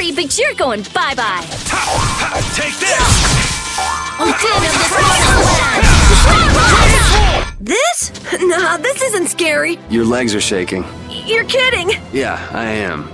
Buddy, but you're going bye-bye. Take this! This? Nah, this isn't scary. Your legs are shaking. You're kidding. Yeah, I am.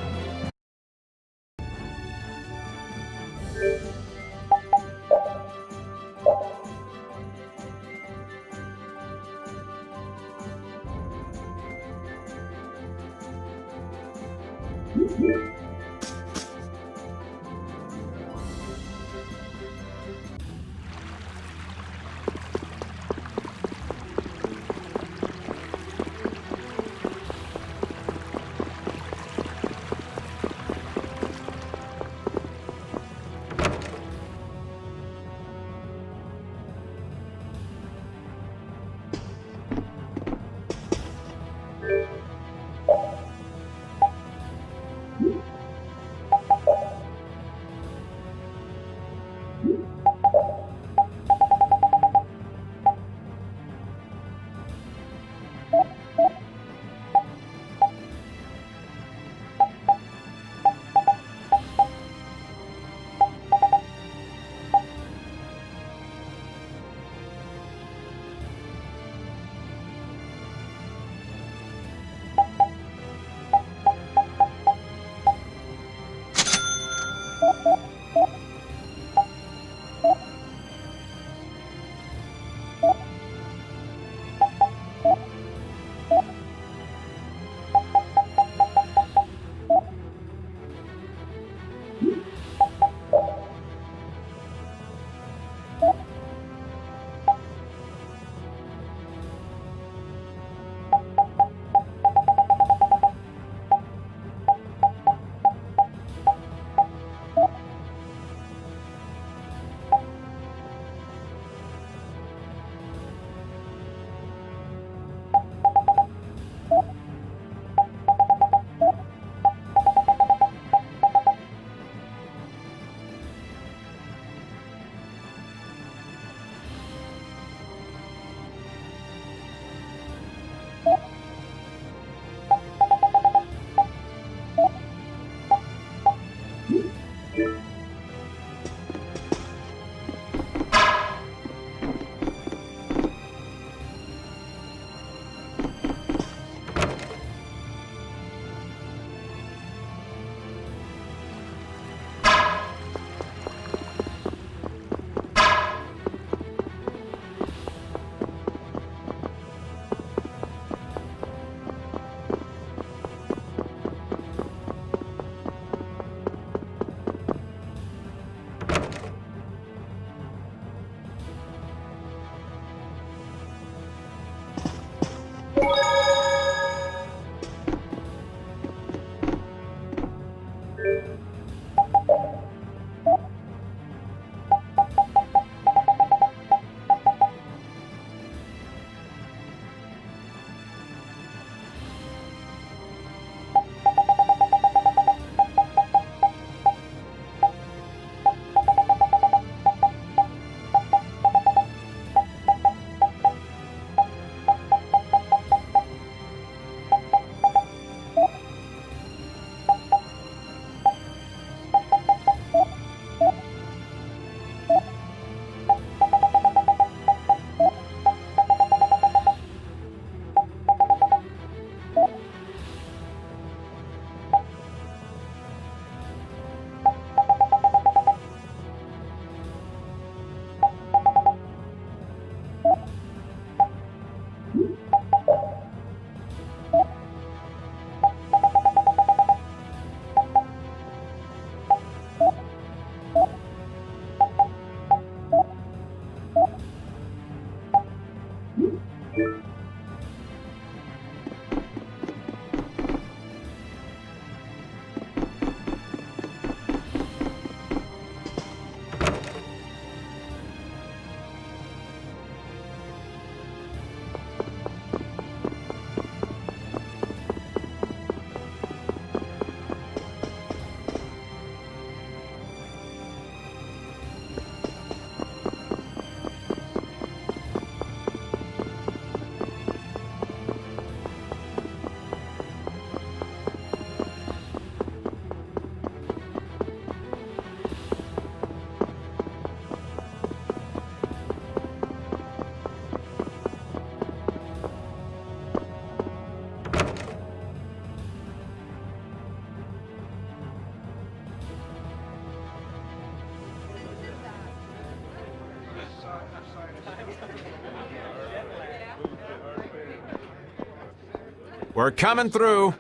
We're coming through.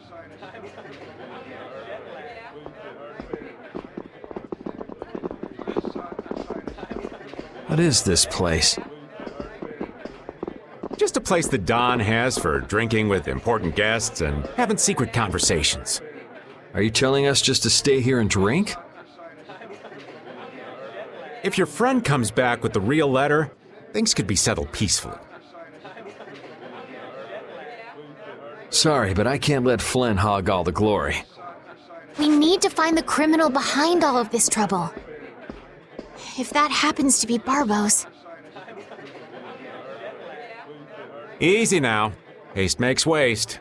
What is this place? Just a place that Don has for drinking with important guests and having secret conversations. Are you telling us just to stay here and drink? If your friend comes back with the real letter, things could be settled peacefully. Sorry, but I can't let Flynn hog all the glory. We need to find the criminal behind all of this trouble. If that happens to be Barbos. Easy now. Haste makes waste.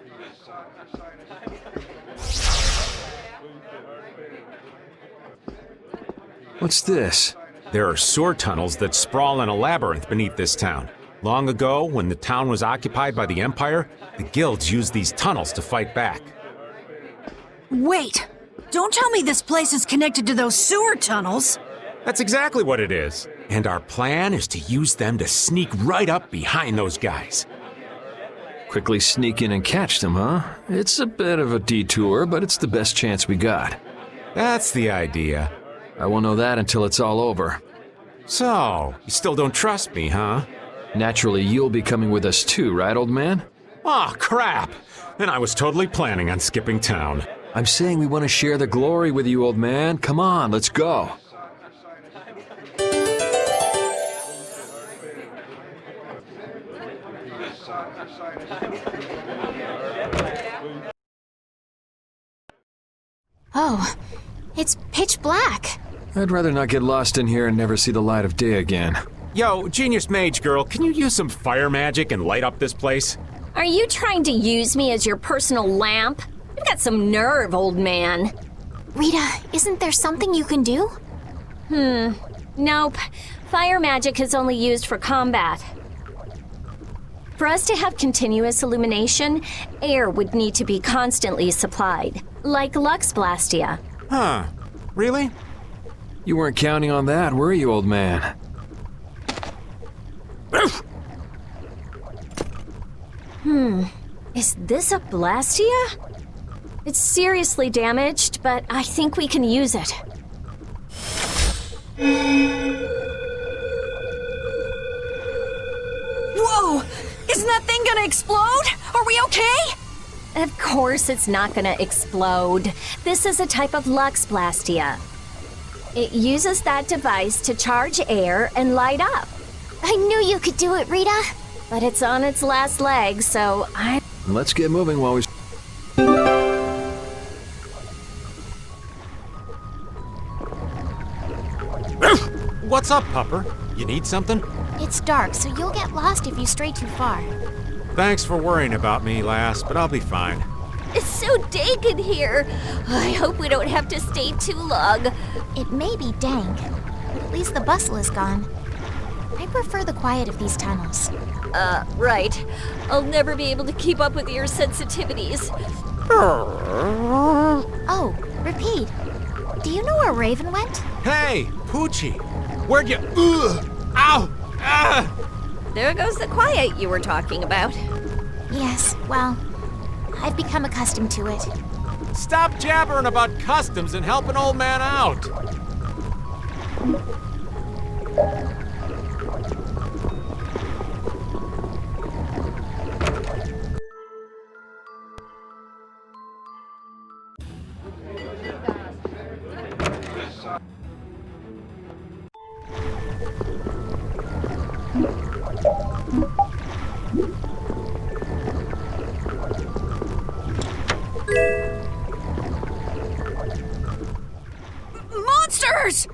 What's this? There are sewer tunnels that sprawl in a labyrinth beneath this town. Long ago, when the town was occupied by the Empire, the guilds used these tunnels to fight back. Wait! Don't tell me this place is connected to those sewer tunnels! That's exactly what it is. And our plan is to use them to sneak right up behind those guys. Quickly sneak in and catch them, huh? It's a bit of a detour, but it's the best chance we got. That's the idea. I won't know that until it's all over. So, you still don't trust me, huh? Naturally, you'll be coming with us too, right, old man? Aw, crap! And I was totally planning on skipping town. I'm saying we want to share the glory with you, old man. Come on, let's go. Oh, it's pitch black. I'd rather not get lost in here and never see the light of day again. Yo, Genius Mage Girl, can you use some fire magic and light up this place? Are you trying to use me as your personal lamp? You've got some nerve, old man. Rita, isn't there something you can do? Nope. Fire magic is only used for combat. For us to have continuous illumination, air would need to be constantly supplied, like Lux Blastia. Huh. Really? You weren't counting on that, were you, old man? Is this a Blastia? It's seriously damaged, but I think we can use it. Whoa! Isn't that thing gonna explode? Are we okay? Of course it's not gonna explode. This is a type of Lux Blastia. It uses that device to charge air and light up. I knew you could do it, Rita. But it's on its last leg, so Let's get moving while we... What's up, Pupper? You need something? It's dark, so you'll get lost if you stray too far. Thanks for worrying about me, lass, but I'll be fine. It's so dank in here. I hope we don't have to stay too long. It may be dank, but at least the bustle is gone. I prefer the quiet of these tunnels. Right. I'll never be able to keep up with your sensitivities. Oh, repeat. Do you know where Raven went? Hey, Poochie! Where'd you... Ugh! Ow! Ah! There goes the quiet you were talking about. Yes, well, I've become accustomed to it. Stop jabbering about customs and help an old man out! Monsters!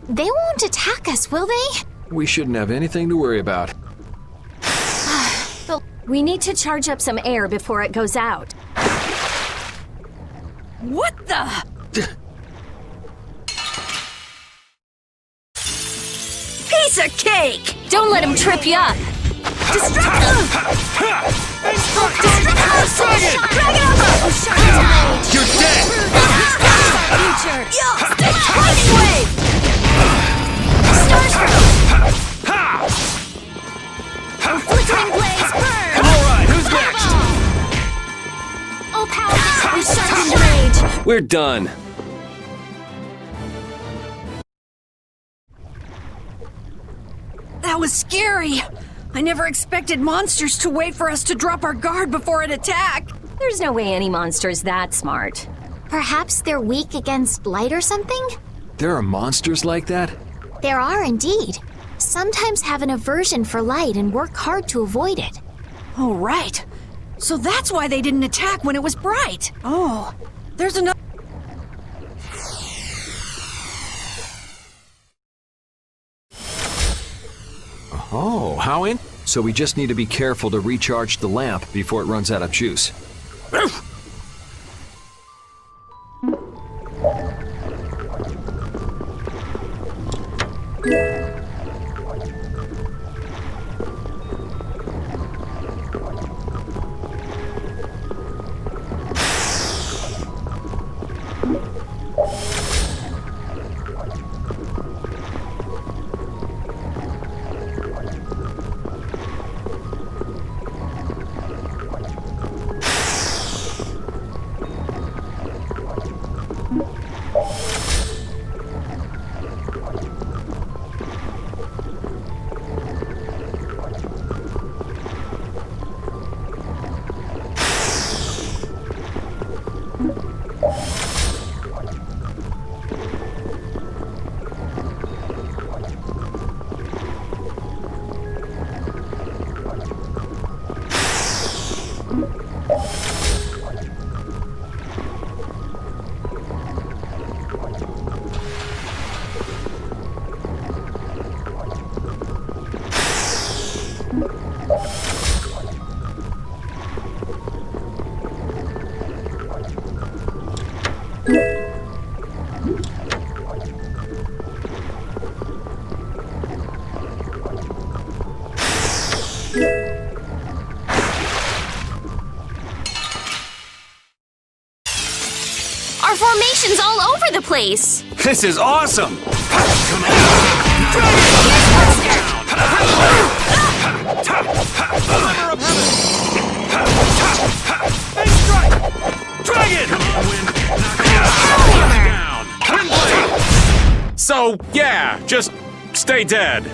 They won't attack us, will they? We shouldn't have anything to worry about. We need to charge up some air before it goes out. What the? Piece of cake! Don't let him trip you up. You're dead! Future! Yo! Lightning wave! Flickering blaze burn! Alright, who's next? We're done. That was scary. I never expected monsters to wait for us to drop our guard before an attack. There's no way any monster's that smart. Perhaps they're weak against light or something? There are monsters like that? There are indeed. Sometimes have an aversion for light and work hard to avoid it. Oh, right. So that's why they didn't attack when it was bright. Oh, there's another... Oh, how in? So we just need to be careful to recharge the lamp before it runs out of juice. Our formation's all over the place! This is awesome! Dragon! So, yeah, just stay dead.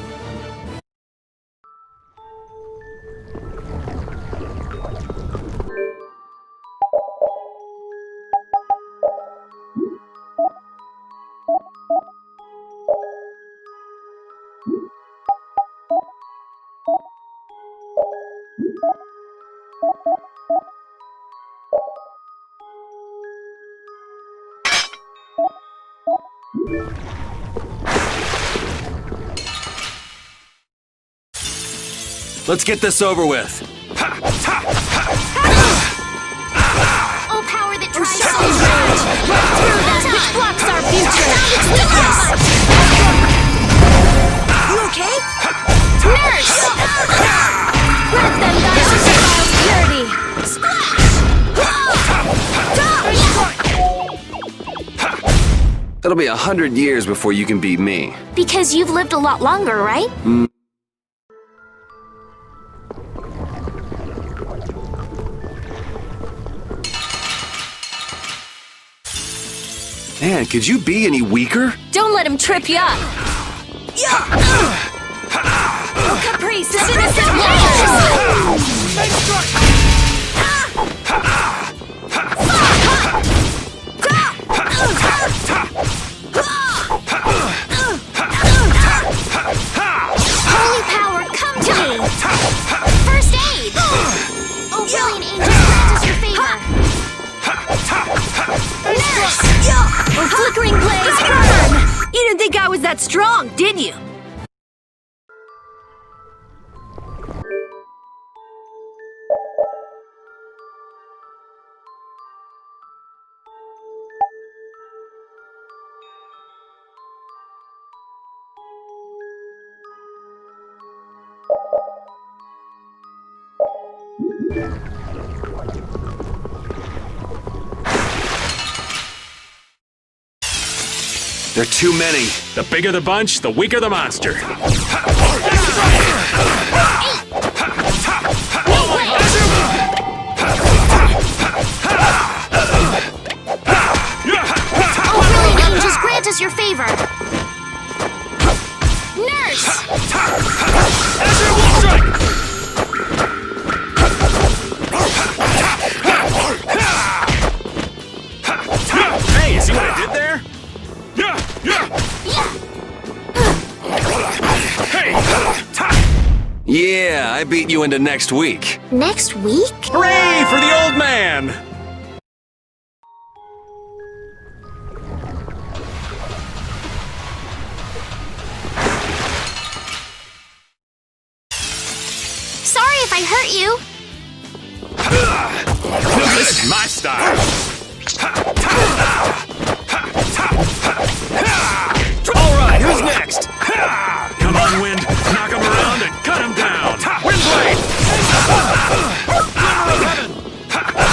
Let's get this over with. Oh, power that tries so much! Which blocks our future! You okay? Nurse! Let them die for Child's purity! It'll be 100 years before you can beat me. Because you've lived a lot longer, right? Man, could you be any weaker? Don't let him trip you up! Oh, Caprice, this is Holy power, come to me! First aid! Oh, brilliant angel, grant us your favor! Nurse! Oh, flickering blaze, burn! You didn't think I was that strong, did you? There are too many. The bigger the bunch, the weaker the monster. No way! I beat you into next week. Next week? Hooray for the old man! Sorry if I hurt you. This is my style. All right, who's next? Come on, Wind. Knock him around and cut him down. Windblade!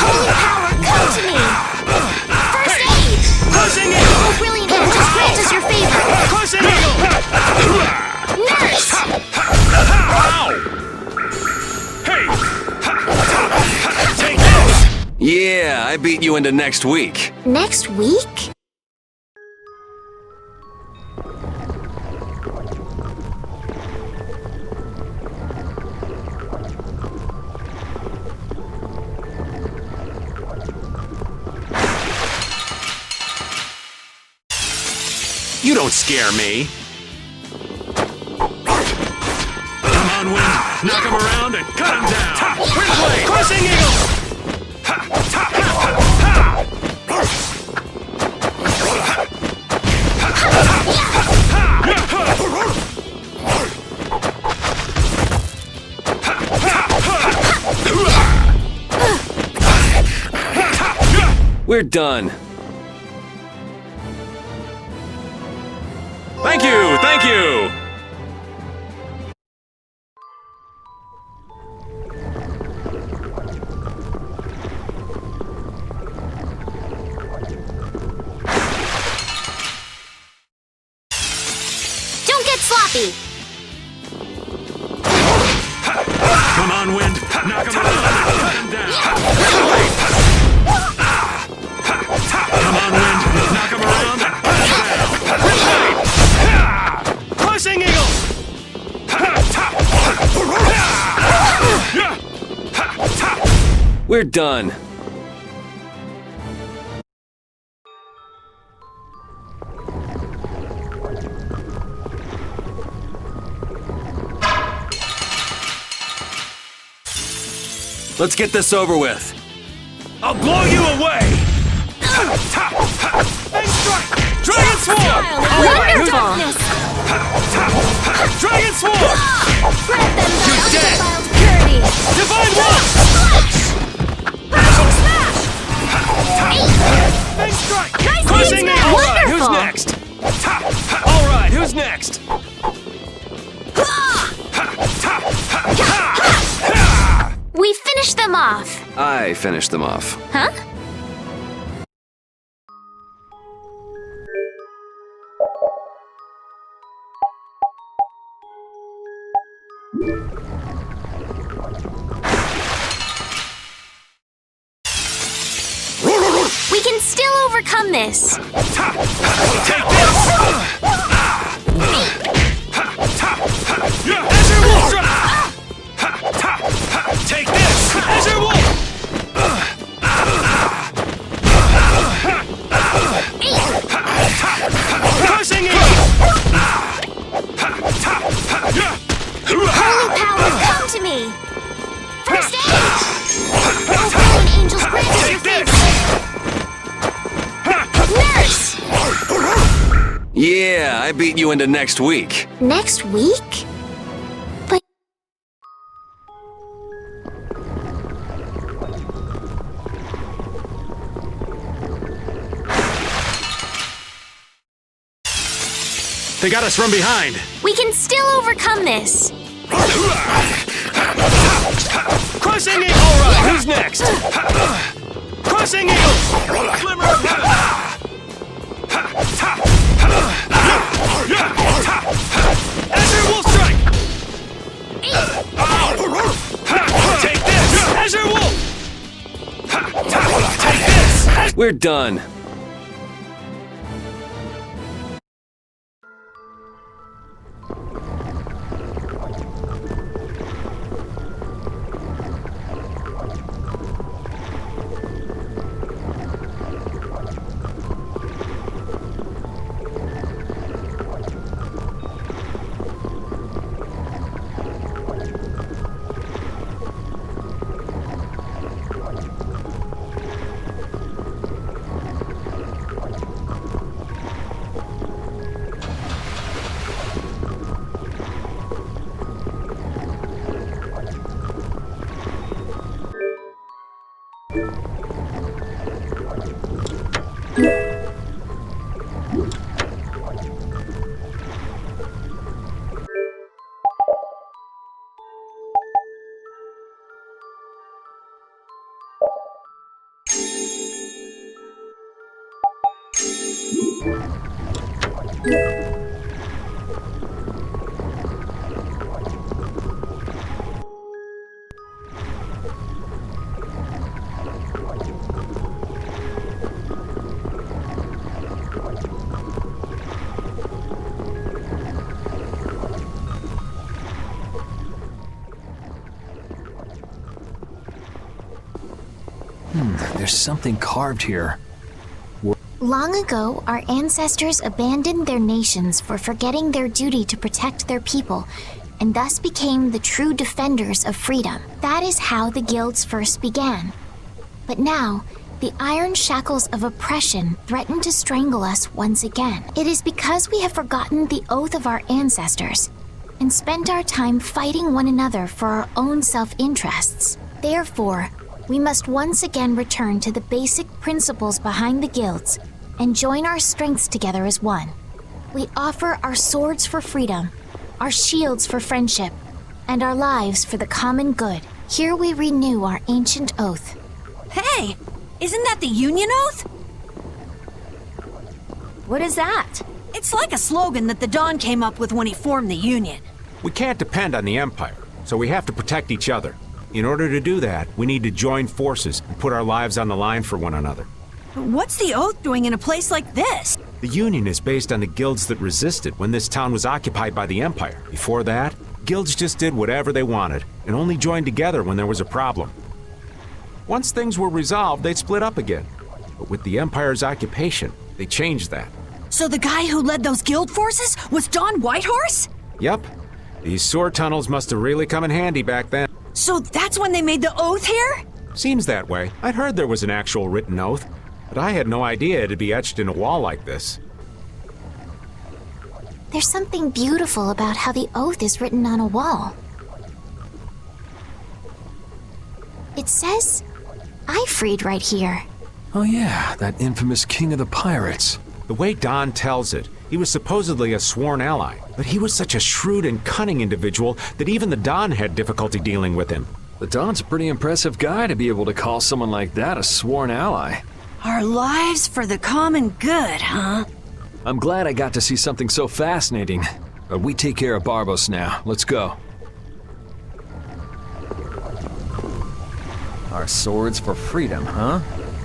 Holy power, come to me. First aid. Crushing Eagle! Oh, brilliant angels, grant us your favor. Crushing Eagle! Nurse. Ow! Hey! Take this! Yeah, I beat you into next week. Next week? You don't scare me. Come on, Wind. Knock him around and cut him down. Windblade! Crushing Eagle! We're done. Thank you, thank you! Don't get sloppy. Come on, Wind. Knock him around and cut him down. Come on, Wind. Knock him around and cut him down. Windblade! Crushing Eagle! We're done. Let's get this over with. I'll blow you away! Fang strike! Dragon Swarm! Wonderful. Dragon Swarm! Grant them the You're dead. undefiled purity. Divine One! Crashing smash. Fang strike! Nice Crushing beats, Eagle! man. All right, who's Wonderful. next? All right, who's next? We finished them off. I finished them off. Huh? We can still overcome this. Take this! Azure Wolf Strike! Take this! Azure Wolf! Crushing Eagle! Holy power, come to me. First aid. Oh, brilliant angels, grant us your Take this! favor. Nurse. Yeah, I beat you into next week. Next week? But They got us from behind. we can still overcome this. Crushing Eagle! All right, who's next? Crushing Eagle! Glimmer of Heaven! Azure Wolf Strike! Take this! Azure Wolf! Take this! We're done. There's something carved here. Long ago, our ancestors abandoned their nations for forgetting their duty to protect their people, and thus became the true defenders of freedom. That is how the guilds first began. But now, the iron shackles of oppression threaten to strangle us once again. It is because we have forgotten the oath of our ancestors and spent our time fighting one another for our own self-interests. Therefore, we must once again return to the basic principles behind the guilds and join our strengths together as one. We offer our swords for freedom, our shields for friendship, and our lives for the common good. Here we renew our ancient oath. Hey! Isn't that the Union Oath? What is that? It's like a slogan that the Don came up with when he formed the Union. We can't depend on the Empire, so we have to protect each other. In order to do that, we need to join forces and put our lives on the line for one another. What's the Oath doing in a place like this? The Union is based on the guilds that resisted when this town was occupied by the Empire. Before that, guilds just did whatever they wanted and only joined together when there was a problem. Once things were resolved, they'd split up again. But with the Empire's occupation, they changed that. So the guy who led those guild forces was Don Whitehorse? Yep. These sword tunnels must have really come in handy back then. So that's when they made the Oath here? Seems that way. I'd heard there was an actual written oath, but I had no idea it'd be etched in a wall like this. There's something beautiful about how the oath is written on a wall. It says, "Ifrid" right here. Oh yeah, that infamous king of the pirates. The way Don tells it, he was supposedly a sworn ally, but he was such a shrewd and cunning individual that even the Don had difficulty dealing with him. The Don's a pretty impressive guy to be able to call someone like that a sworn ally. Our lives for the common good, huh? I'm glad I got to see something so fascinating. But we take care of Barbos now. Let's go. Our swords for freedom, huh?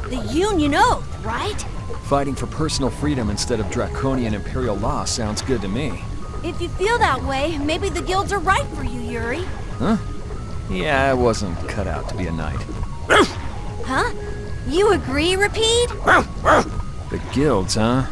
The Union Oath, right? Fighting for personal freedom instead of draconian imperial law sounds good to me. If you feel that way, maybe the guilds are right for you, Yuri. Huh? Yeah, I wasn't cut out to be a knight. Huh? You agree, Rapide? The guilds, huh?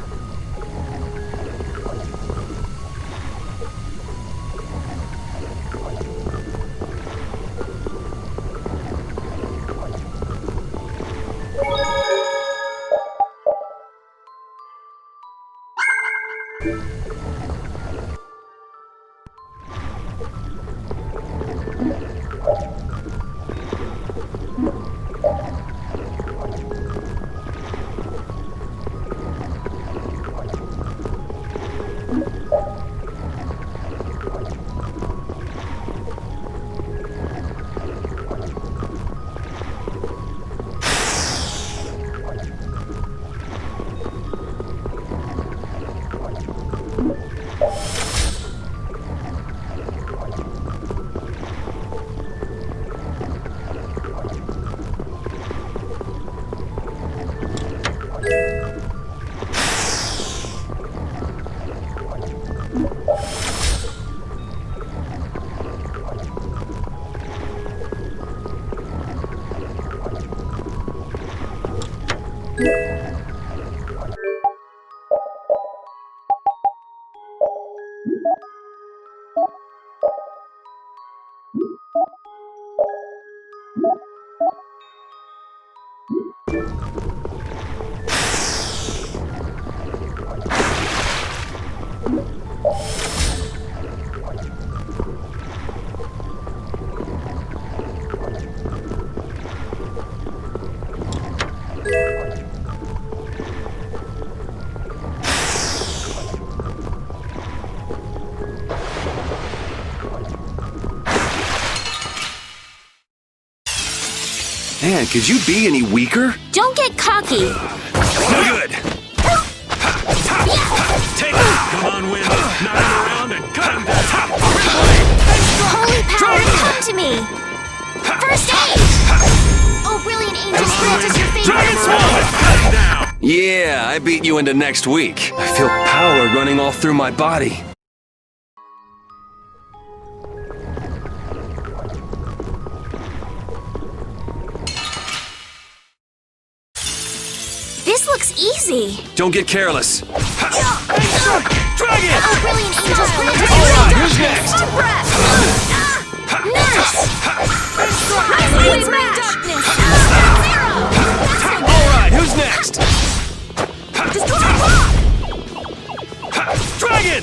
Man, could you be any weaker? Don't get cocky. No good. Take it. Come on, Wind. Knock him around and cut him down. Holy power, come to me! First aid! Oh, brilliant angel spirit is your Dragon favorite. Sword. Cut him down. Yeah, I beat you into next week. I feel power running all through my body. This looks easy. Don't get careless. Dragon. Oh, brilliant angel spirit is All your right, favorite. who's next? Deep breath. Nurse! Highway darkness. All right, who's next? Dragon.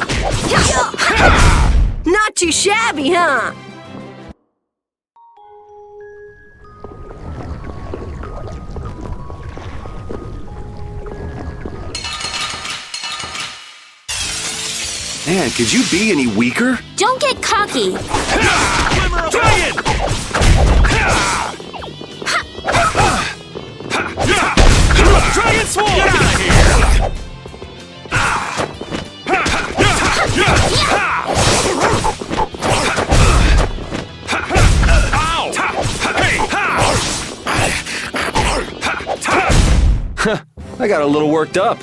Not too shabby, huh? Man, could you be any weaker? Don't get cocky. Dragon. Dragon Sword. Get out of here. Ow. Hey. I got a little worked up.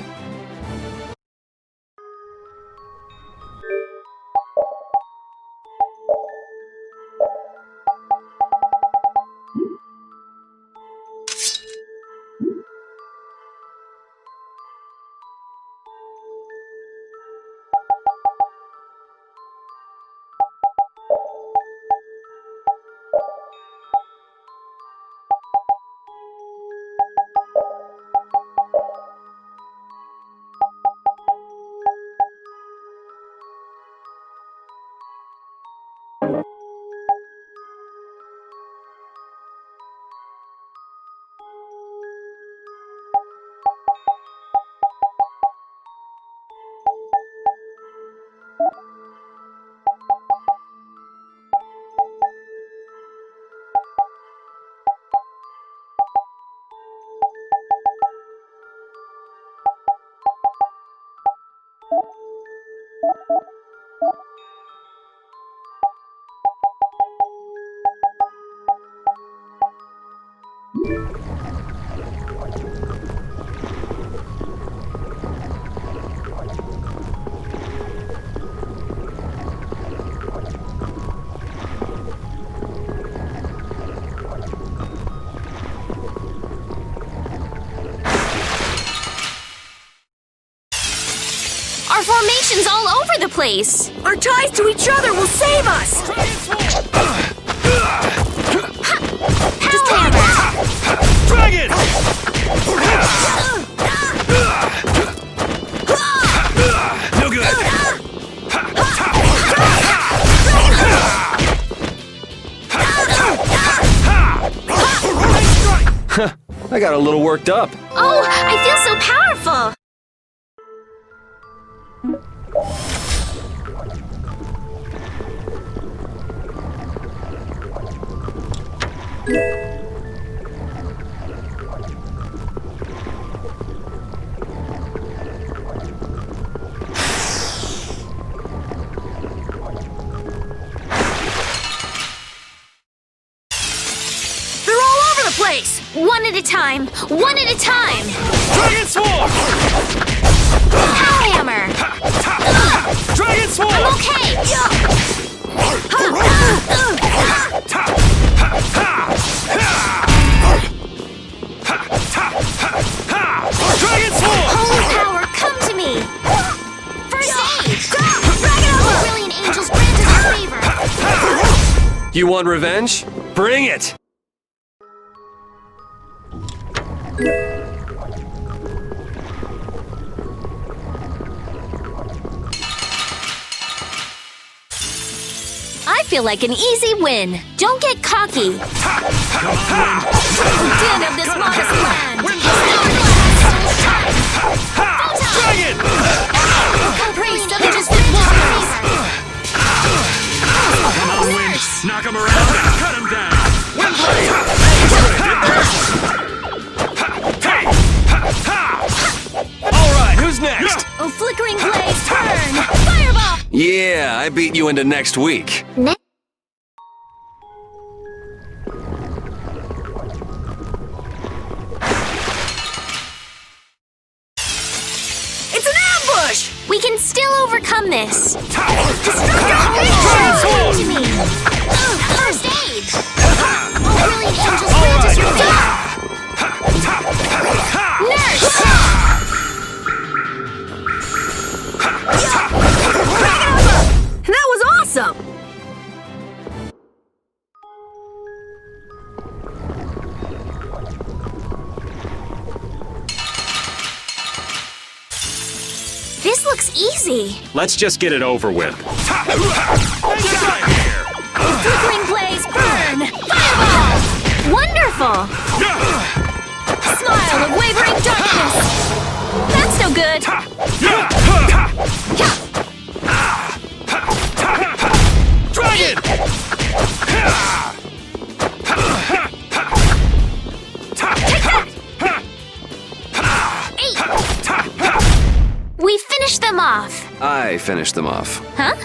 Our formation's all over the place. Our ties to each other will save us! Dragon. No good. I got a little worked up. Oh, I feel so powerful. They're all over the place! One at a time. One at a time. Dragon Sword. Power hammer. Dragon Sword. I'm okay. Dragon Sword. Holy power, come to me. First aid. Oh, brilliant angels grant us your favor. You want revenge? Bring it! I feel like an easy win. Don't get cocky. Den of this modest land. Dragon. Priest of angels grant us your favor. Come on, Wind. Knock him around and cut him down. Windblade. I beat you into next week. It's an ambush! We can still overcome this. Transform! To me. First aid. Oh, brilliant angels grant us your favor. Nurse. That was awesome! This looks easy. Let's just get it over with. Flickering blaze, burn! Fireball! Wonderful! Smile of wavering darkness! That's no good! Dragon! We finished them off. I finished them off. Huh?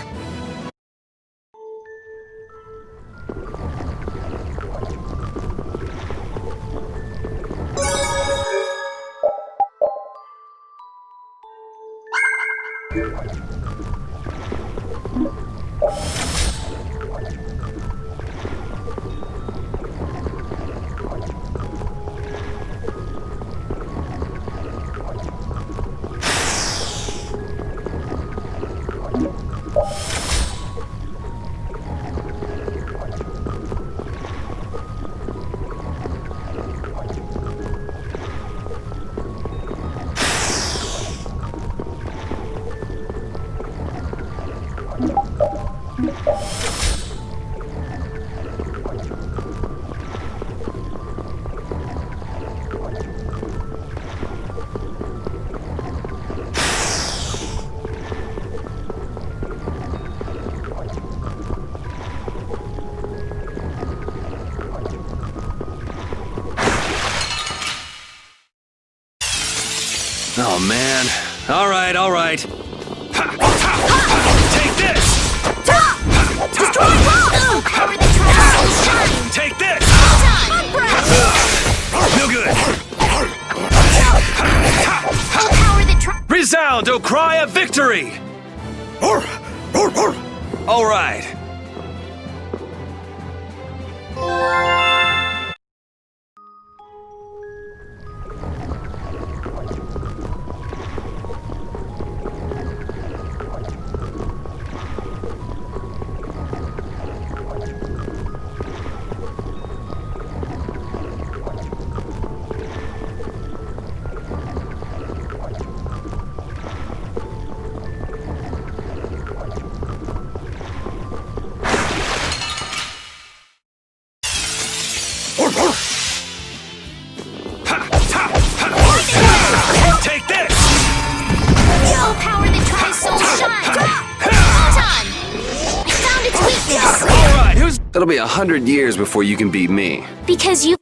Oh, man. All right, all right. Take this! Destroy rock! Power the trials shine! Take this! Done! No good! Power the trials! Resound, O cry of victory! All right. Take this! Yo, power that tries soul shine! Photon! I found its weakness! All right, who's... It'll be 100 years before you can beat me. Because you...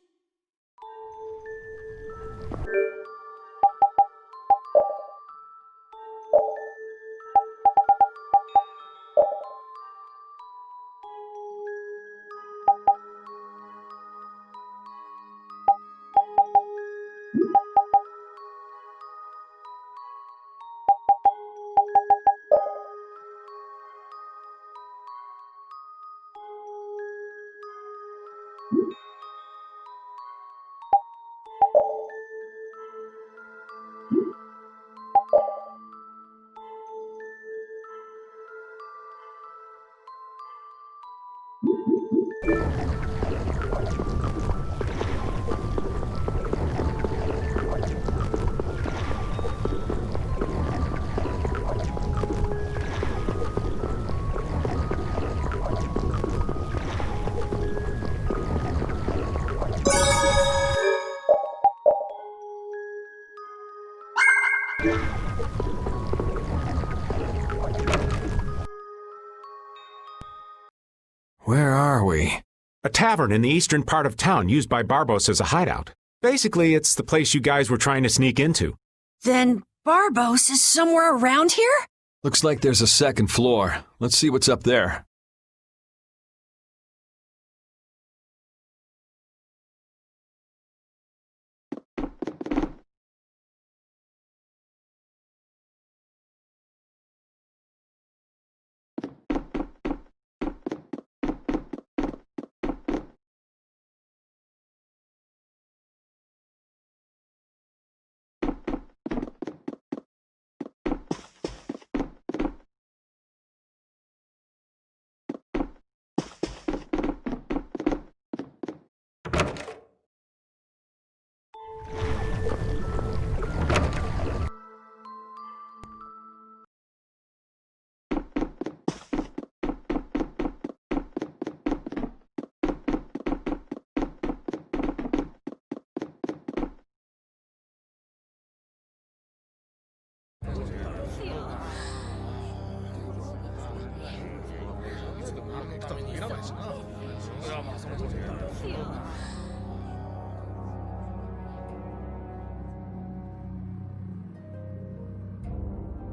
Where are we? A tavern in the eastern part of town used by Barbos as a hideout. Basically, it's the place you guys were trying to sneak into. Then Barbos is somewhere around here? Looks like there's a second floor. Let's see what's up there.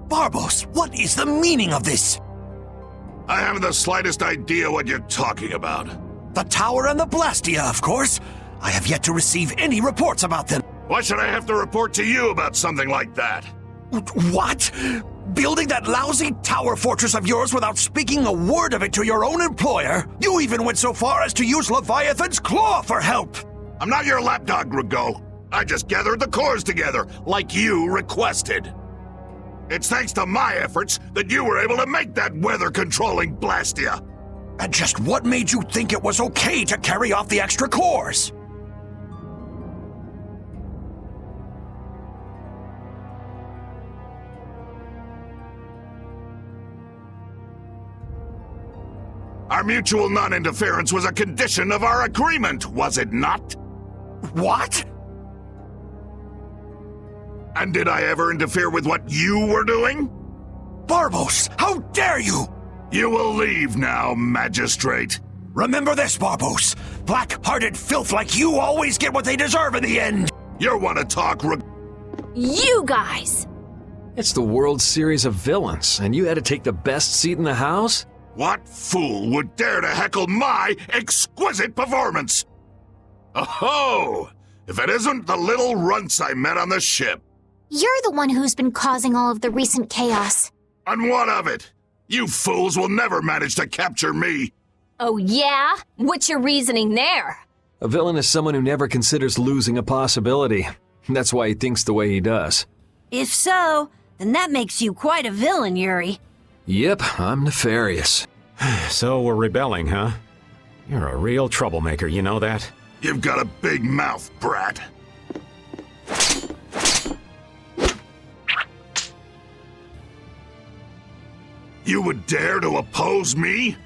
Barbos, what is the meaning of this? I haven't the slightest idea what you're talking about. The tower and the Blastia, of course. I have yet to receive any reports about them. Why should I have to report to you about something like that? What? Building that lousy tower fortress of yours without speaking a word of it to your own employer? You even went so far as to use Leviathan's Claw for help! I'm not your lapdog, Rago. I just gathered the cores together, like you requested. It's thanks to my efforts that you were able to make that weather-controlling Blastia. And just what made you think it was okay to carry off the extra cores? Our mutual non-interference was a condition of our agreement, was it not? What? And did I ever interfere with what you were doing? Barbos, how dare you! You will leave now, Magistrate. Remember this, Barbos. Black-hearted filth like you always get what they deserve in the end. You want to talk, You guys! It's the World Series of Villains, and you had to take the best seat in the house? What fool would dare to heckle my exquisite performance? Oh, if it isn't the little runts I met on the ship. You're the one who's been causing all of the recent chaos. And what of it? You fools will never manage to capture me. Oh yeah? What's your reasoning there? A villain is someone who never considers losing a possibility. That's why he thinks the way he does. If so, then that makes you quite a villain, Yuri. Yep, I'm nefarious. So we're rebelling, huh? You're a real troublemaker, you know that? You've got a big mouth, brat. You would dare to oppose me?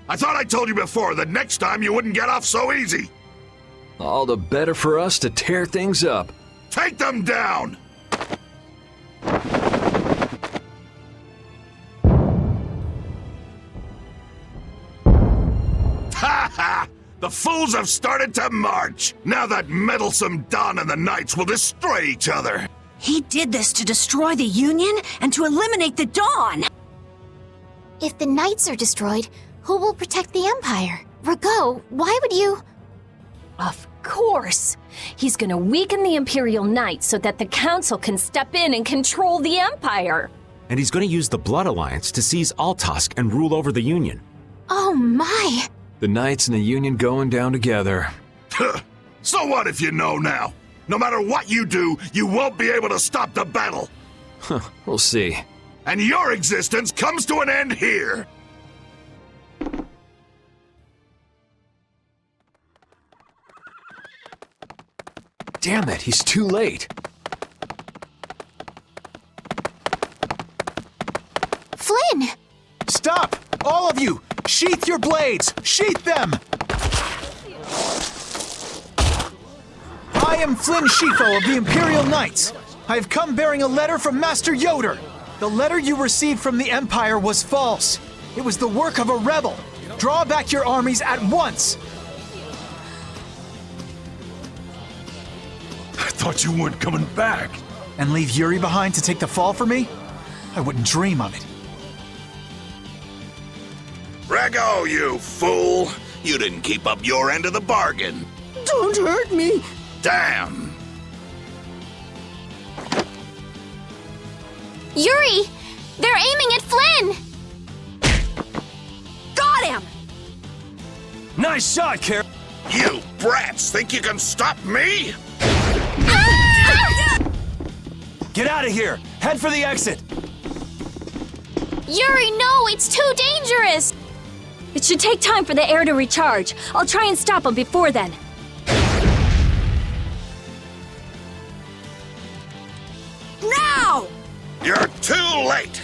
I thought I told you before that next time you wouldn't get off so easy. All the better for us to tear things up. Take them down! Ha ha! The fools have started to march! Now that meddlesome Dawn and the Knights will destroy each other! He did this to destroy the Union and to eliminate the Dawn! If the Knights are destroyed, who will protect the Empire? Rago, why would you... Of course! He's gonna weaken the Imperial Knights so that the Council can step in and control the Empire! And he's going to use the Blood Alliance to seize Altosk and rule over the Union. Oh my! The Knights and the Union going down together. So what if you know now? No matter what you do, you won't be able to stop the battle! We'll see. And your existence comes to an end here! Damn it, he's too late. Flynn! Stop! All of you! Sheath your blades! Sheath them! I am Flynn Scifo of the Imperial Knights. I have come bearing a letter from Master Yoder. The letter you received from the Empire was false. It was the work of a rebel. Draw back your armies at once! I thought you weren't coming back. And leave Yuri behind to take the fall for me? I wouldn't dream of it. go, you fool! You didn't keep up your end of the bargain. Don't hurt me! Damn! Yuri! They're aiming at Flynn! Got him! Nice shot, Carol. You brats think you can stop me? Get out of here. Head for the exit. Yuri, no! It's too dangerous! It should take time for the air to recharge. I'll try and stop them before then. Now! You're too late!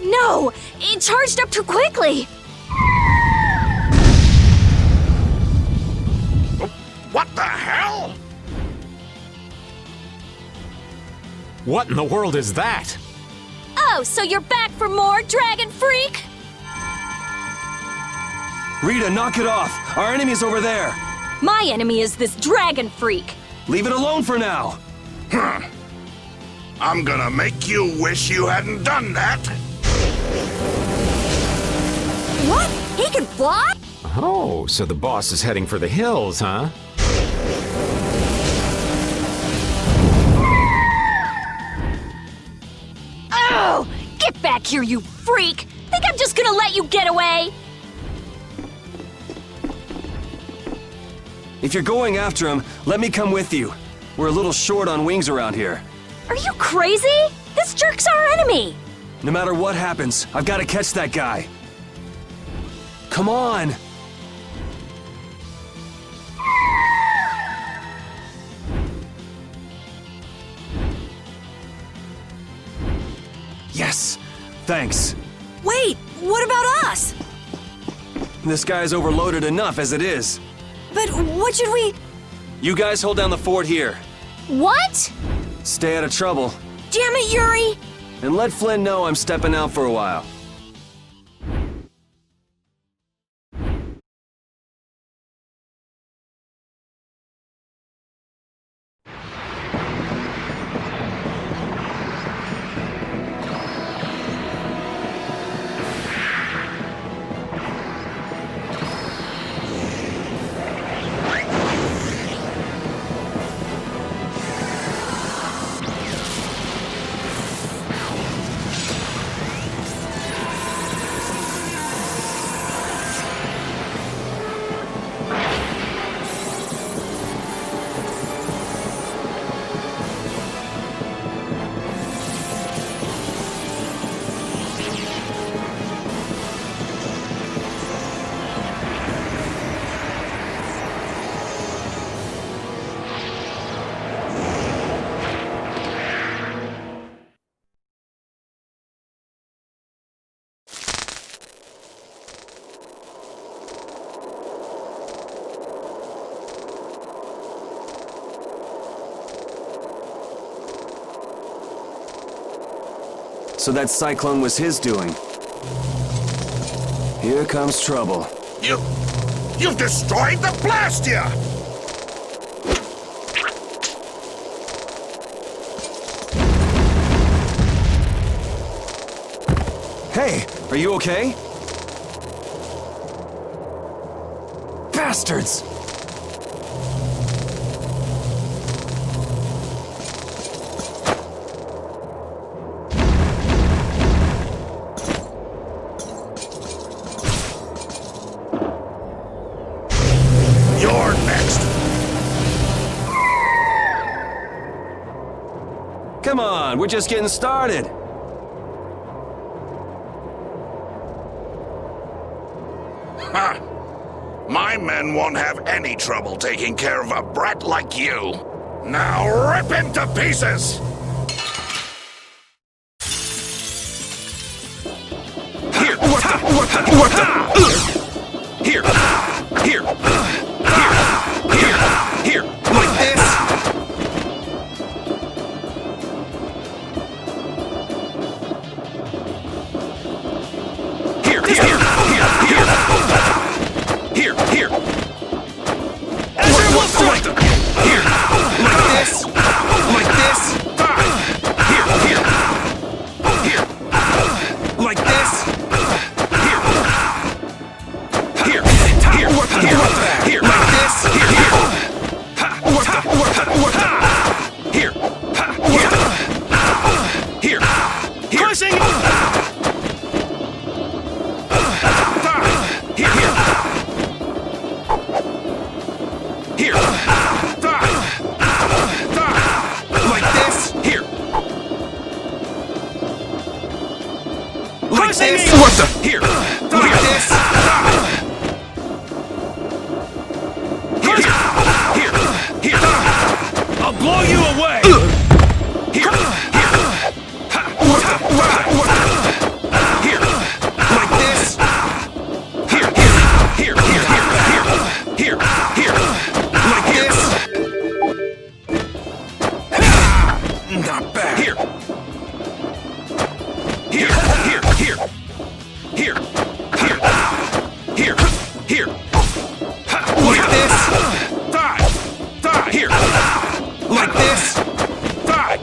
No! It charged up too quickly! What the hell? What in the world is that? Oh, so you're back for more, Dragon Freak? Rita, knock it off. Our enemy's over there. My enemy is this Dragon Freak. Leave it alone for now. I'm gonna make you wish you hadn't done that. What? He can fly? Oh, so the boss is heading for the hills, huh? Oh! Get back here, you freak! Think I'm just gonna let you get away? If you're going after him, let me come with you. We're a little short on wings around here. Are you crazy? This jerk's our enemy! No matter what happens, I've got to catch that guy. Come on! Yes! Thanks. Wait, what about us? This guy's overloaded enough as it is. But what should we... You guys hold down the fort here. What? Stay out of trouble. Damn it, Yuri! And let Flynn know I'm stepping out for a while. So that cyclone was his doing. Here comes trouble. You've destroyed the Blastia! Hey, are you okay? Bastards! You're next! Come on, we're just getting started. Ha! My men won't have any trouble taking care of a brat like you. Now rip him to pieces! Here! Here! Here! Here! Like this! Here! Here! Here! Here! Everyone strike! Here! Like this! Like this! I'll blow you away! Here, here, like this. Here, like this. Not bad. Here, like this. Die, here, like this. Die.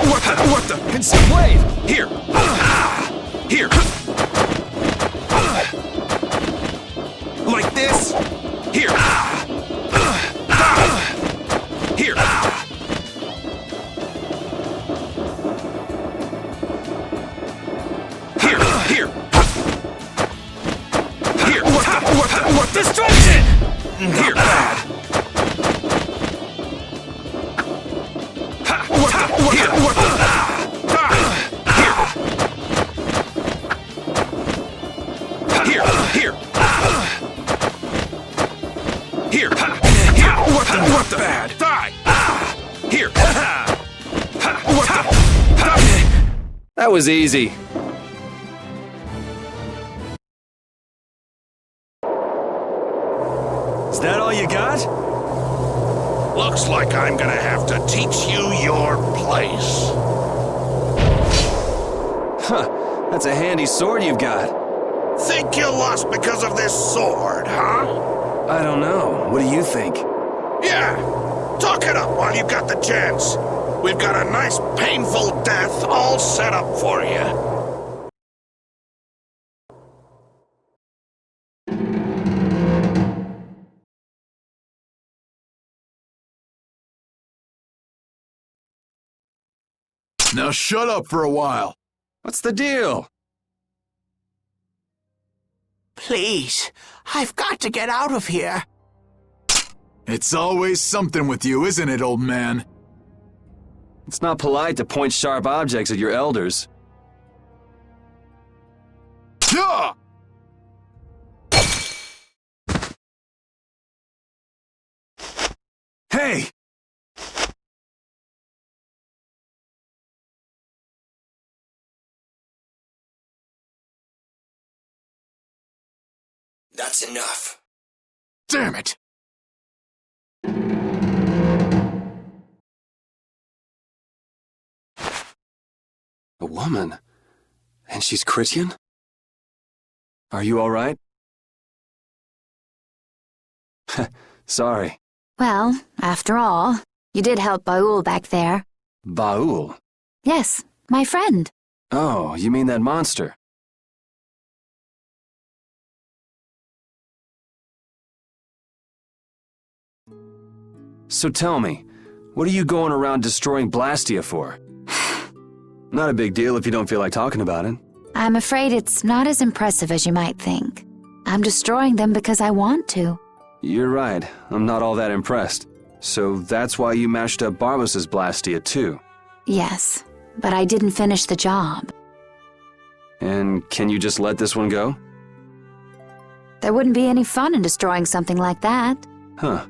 What the? What the? Insane wave! Here! Here! Like this? Here! Here! Here! Here! What the? Destruction! Here! Bad! What the? Here! What the? Bad! Die! Here! What the? That was easy. Is that all you got? Looks like I'm gonna have to teach you your place. Huh, that's a handy sword you've got. Think you lost because of this sword, huh? I don't know. What do you think? Yeah, talk it up while you got the chance. We've got a nice painful death all set up for you. Now shut up for a while. What's the deal? Please, I've got to get out of here. It's always something with you, isn't it, old man? It's not polite to point sharp objects at your elders. Yeah! Hey! That's enough. Damn it! A woman? And she's Christian? Are you all right? Sorry. Well, after all, you did help Baul back there. Baul? Yes, my friend. Oh, you mean that monster? So tell me, what are you going around destroying Blastia for? Not a big deal if you don't feel like talking about it. I'm afraid it's not as impressive as you might think. I'm destroying them because I want to. You're right, I'm not all that impressed. So that's why you mashed up Barbos's Blastia too? Yes, but I didn't finish the job. And can you just let this one go? There wouldn't be any fun in destroying something like that. Huh.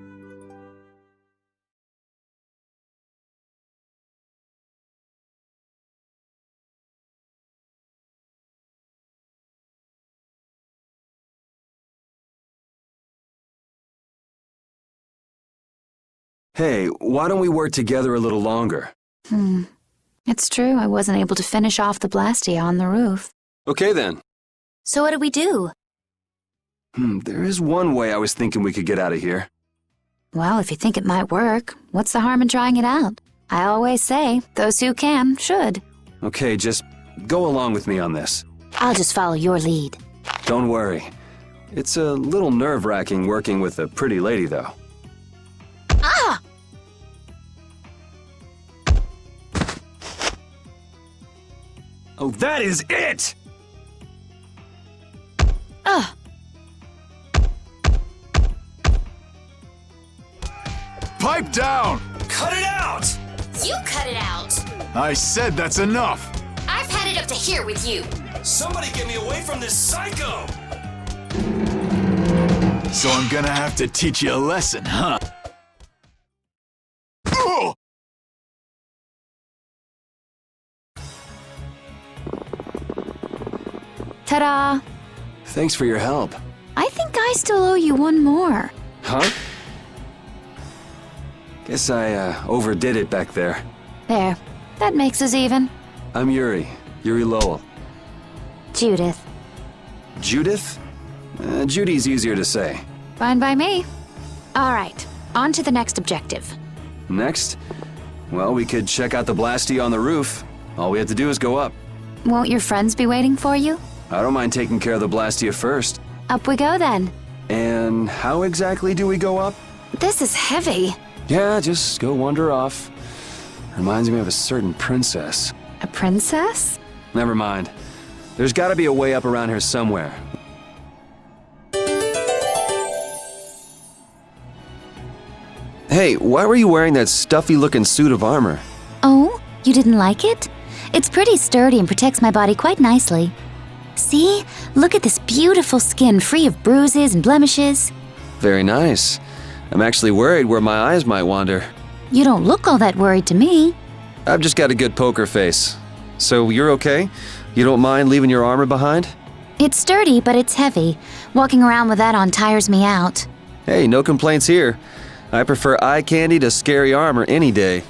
Hey, why don't we work together a little longer? It's true, I wasn't able to finish off the Blastia on the roof. Okay then. So what do we do? There is one way I was thinking we could get out of here. Well, if you think it might work, what's the harm in trying it out? I always say, those who can, should. Okay, just go along with me on this. I'll just follow your lead. Don't worry. It's a little nerve-wracking working with a pretty lady, though. Ah! Oh, that is it! Ugh! Pipe down! Cut it out! You cut it out. I said that's enough! I've had it up to here with you. Somebody get me away from this psycho! So I'm gonna have to teach you a lesson, huh? Ta-da! Thanks for your help. I think I still owe you one more. Huh? Guess I overdid it back there. There. That makes us even. I'm Yuri Lowell. Judith. Judith? Judy's easier to say. Fine by me. All right, on to the next objective. Next? Well, we could check out the Blastia on the roof. All we have to do is go up. Won't your friends be waiting for you? I don't mind taking care of the Blastia first. Up we go then. And how exactly do we go up? This is heavy. Yeah, just go wander off. Reminds me of a certain princess. A princess? Never mind. There's gotta be a way up around here somewhere. Hey, why were you wearing that stuffy-looking suit of armor? Oh, you didn't like it? It's pretty sturdy and protects my body quite nicely. See? Look at this beautiful skin free of bruises and blemishes. Very nice. I'm actually worried where my eyes might wander. You don't look all that worried to me. I've just got a good poker face. So you're okay? You don't mind leaving your armor behind? It's sturdy, but it's heavy. Walking around with that on tires me out. Hey, no complaints here. I prefer eye candy to scary armor any day.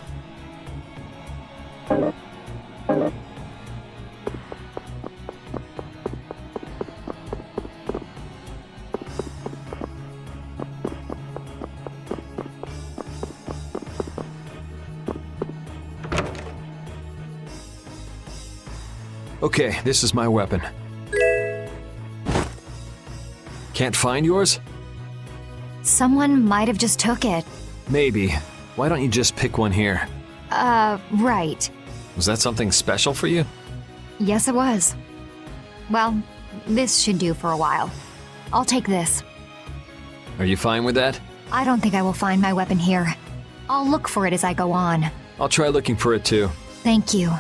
Okay, this is my weapon. Can't find yours? Someone might have just took it. Maybe. Why don't you just pick one here? Right. Was that something special for you? Yes, it was. Well, this should do for a while. I'll take this. Are you fine with that? I don't think I will find my weapon here. I'll look for it as I go on. I'll try looking for it too. Thank you.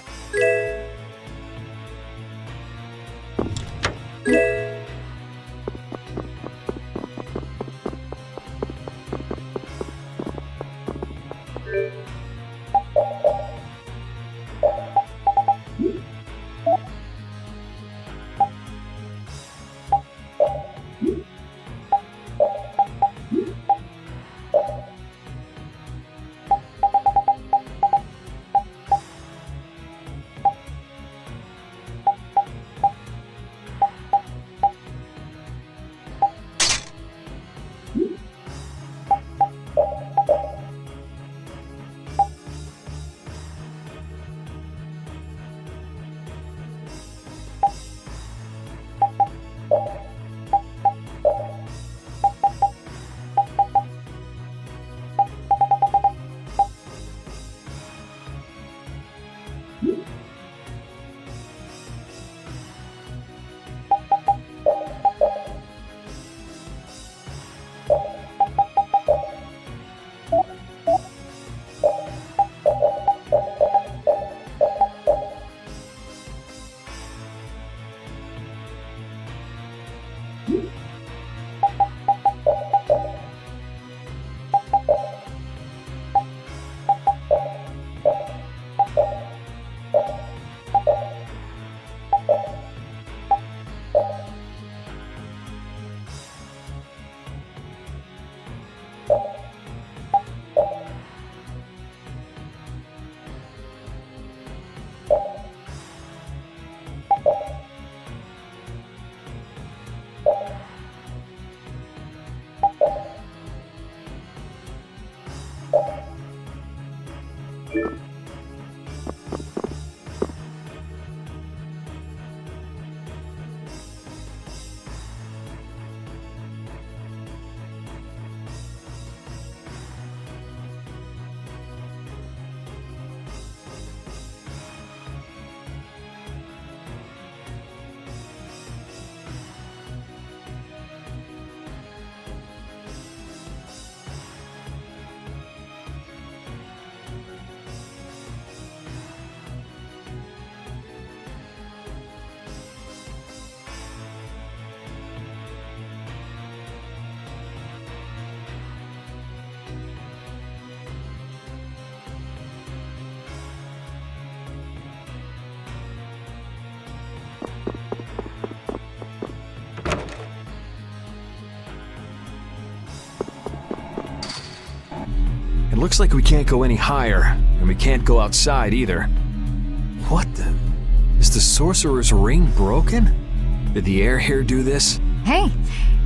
It looks like we can't go any higher, and we can't go outside either. What the? Is the Sorcerer's Ring broken? Did the air here do this? Hey,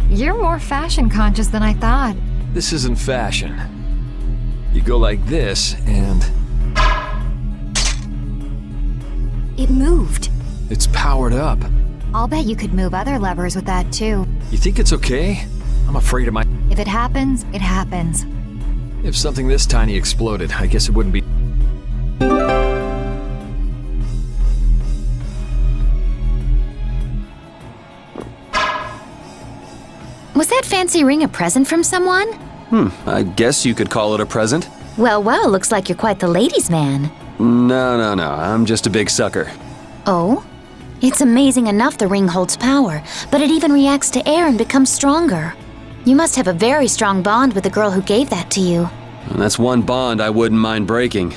you're more fashion conscious than I thought. This isn't fashion. You go like this, and It moved. it's powered up. I'll bet you could move other levers with that too. You think it's okay? I'm afraid it might. If it happens, it happens. If something this tiny exploded, I guess it wouldn't be. Was that fancy ring a present from someone? I guess you could call it a present. Well, looks like you're quite the ladies' man. No, I'm just a big sucker. Oh? It's amazing enough the ring holds power, but it even reacts to air and becomes stronger. You must have a very strong bond with the girl who gave that to you. And that's one bond I wouldn't mind breaking.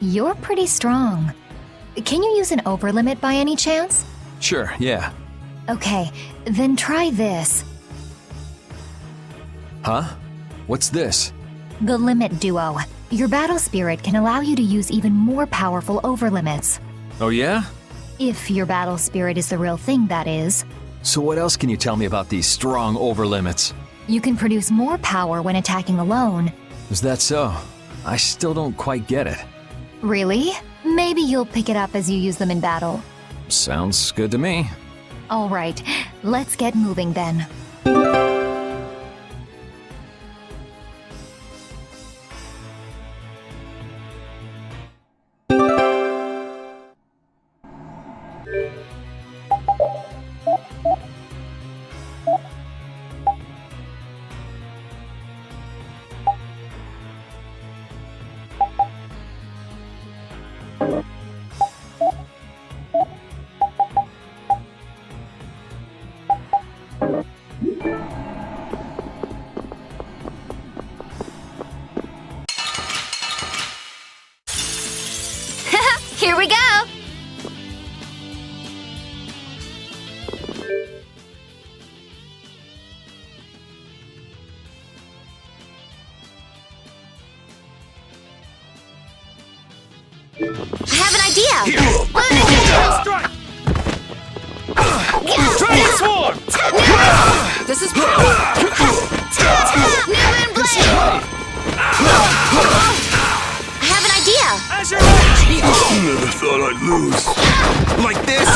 You're pretty strong. Can you use an overlimit by any chance? Sure, yeah. Okay, then try this. Huh? What's this? The Limit Duo. Your battle spirit can allow you to use even more powerful overlimits. Oh, yeah? If your battle spirit is the real thing, that is. So what else can you tell me about these strong overlimits? You can produce more power when attacking alone. Is that so? I still don't quite get it. Really? Maybe you'll pick it up as you use them in battle. Sounds good to me. Alright, let's get moving then. Here we go! I have an idea! Strike! Transform! This is power! New Moon Blade! I have an idea! Azure Edge! Never thought I'd lose. Like this?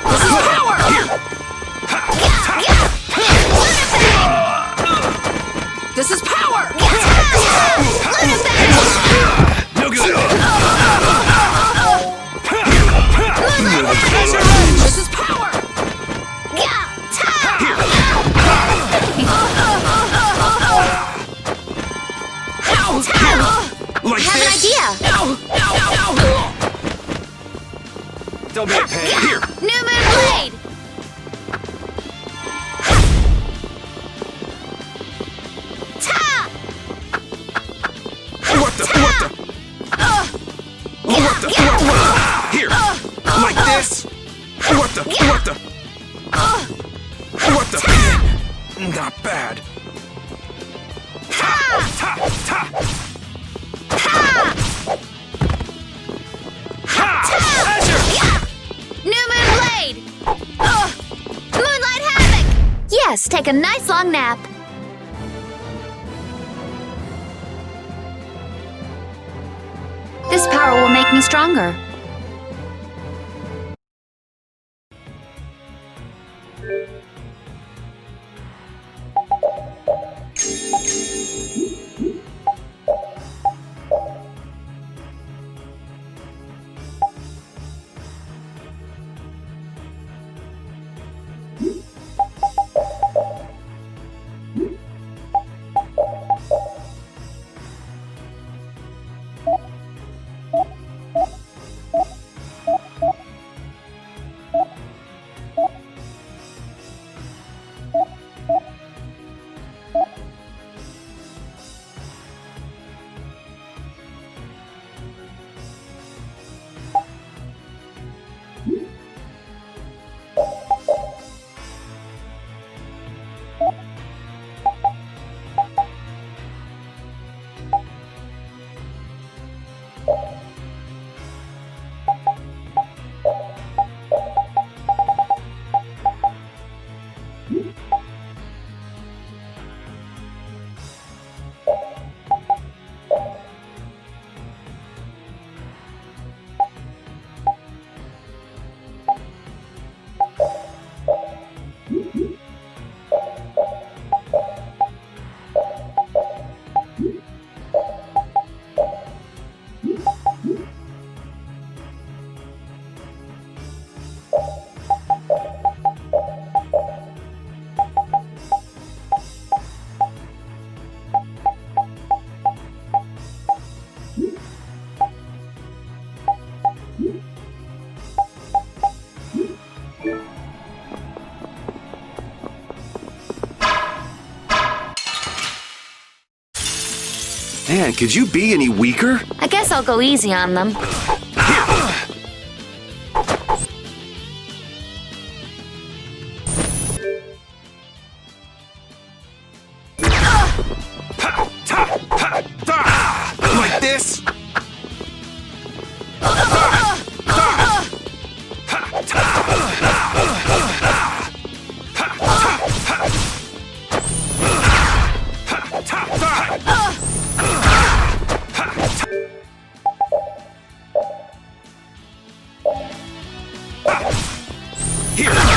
This is power! This is power! No good! This is power! Like I have this? an idea! Don't be a pain. Here! New Moon Blade! What the? Here! Like this? What the? Not bad. New Moon Blade! Moonlight Havoc! Yes, take a nice long nap. This power will make me stronger. Man, could you be any weaker? I guess I'll go easy on them. Like this? Here!